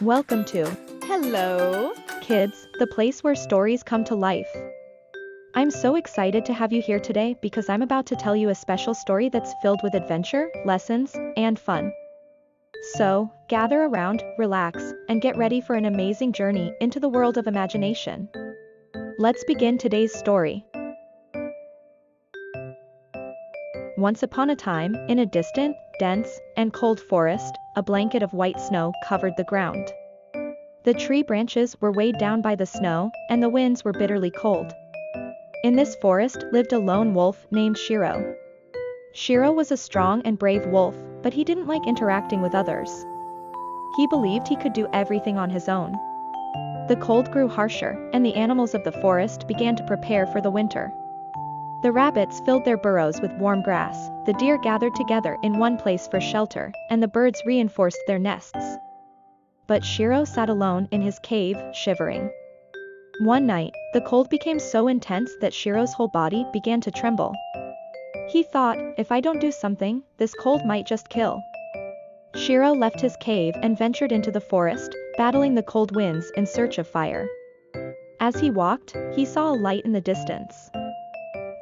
Welcome to Hello. Kids, the place where stories come to life. I'm so excited to have you here today because I'm about to tell you a special story that's filled with adventure, lessons, and fun. So, gather around, relax, and get ready for an amazing journey into the world of imagination. Let's begin today's story. Once upon a time, in a distant, dense, and cold forest, a blanket of white snow covered the ground. The tree branches were weighed down by the snow, and the winds were bitterly cold. In this forest lived a lone wolf named Shiro. Shiro was a strong and brave wolf, but he didn't like interacting with others. He believed he could do everything on his own. The cold grew harsher, and the animals of the forest began to prepare for the winter. The rabbits filled their burrows with warm grass, the deer gathered together in one place for shelter, and the birds reinforced their nests. But Shiro sat alone in his cave, shivering. One night, the cold became so intense that Shiro's whole body began to tremble. He thought, if I don't do something, this cold might just kill. Shiro left his cave and ventured into the forest, battling the cold winds in search of fire. As he walked, he saw a light in the distance.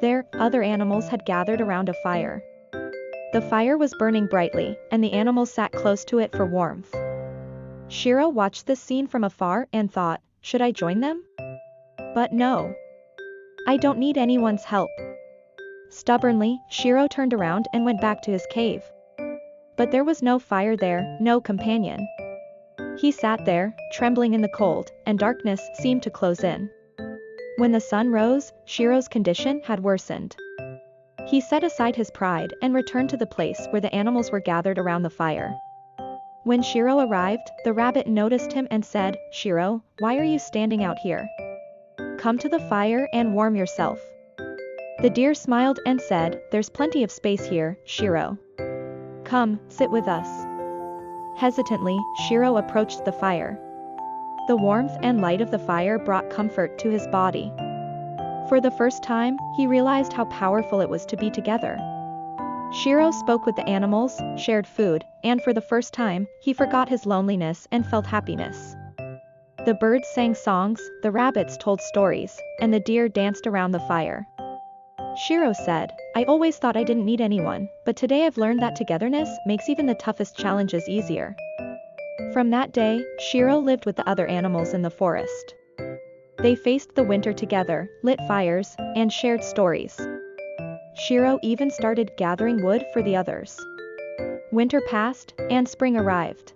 There, other animals had gathered around a fire. The fire was burning brightly, and the animals sat close to it for warmth. Shiro watched this scene from afar and thought, should I join them? But no. I don't need anyone's help. Stubbornly, Shiro turned around and went back to his cave. But there was no fire there, no companion. He sat there, trembling in the cold, and darkness seemed to close in. When the sun rose, Shiro's condition had worsened. He set aside his pride and returned to the place where the animals were gathered around the fire. When Shiro arrived, the rabbit noticed him and said, "Shiro, why are you standing out here? Come to the fire and warm yourself." The deer smiled and said, "There's plenty of space here, Shiro. Come, sit with us." Hesitantly, Shiro approached the fire. The warmth and light of the fire brought comfort to his body. For the first time, he realized how powerful it was to be together. Shiro spoke with the animals, shared food, and for the first time, he forgot his loneliness and felt happiness. The birds sang songs, the rabbits told stories, and the deer danced around the fire. Shiro said, "I always thought I didn't need anyone, but today I've learned that togetherness makes even the toughest challenges easier." From that day, Shiro lived with the other animals in the forest. They faced the winter together, lit fires, and shared stories. Shiro even started gathering wood for the others. Winter passed, and spring arrived.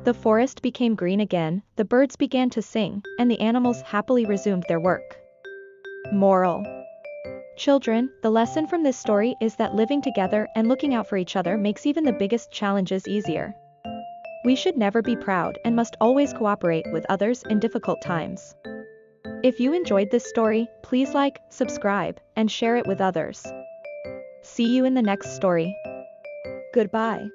The forest became green again, the birds began to sing, and the animals happily resumed their work. Moral: Children, the lesson from this story is that living together and looking out for each other makes even the biggest challenges easier. We should never be proud and must always cooperate with others in difficult times. If you enjoyed this story, please like, subscribe, and share it with others. See you in the next story. Goodbye.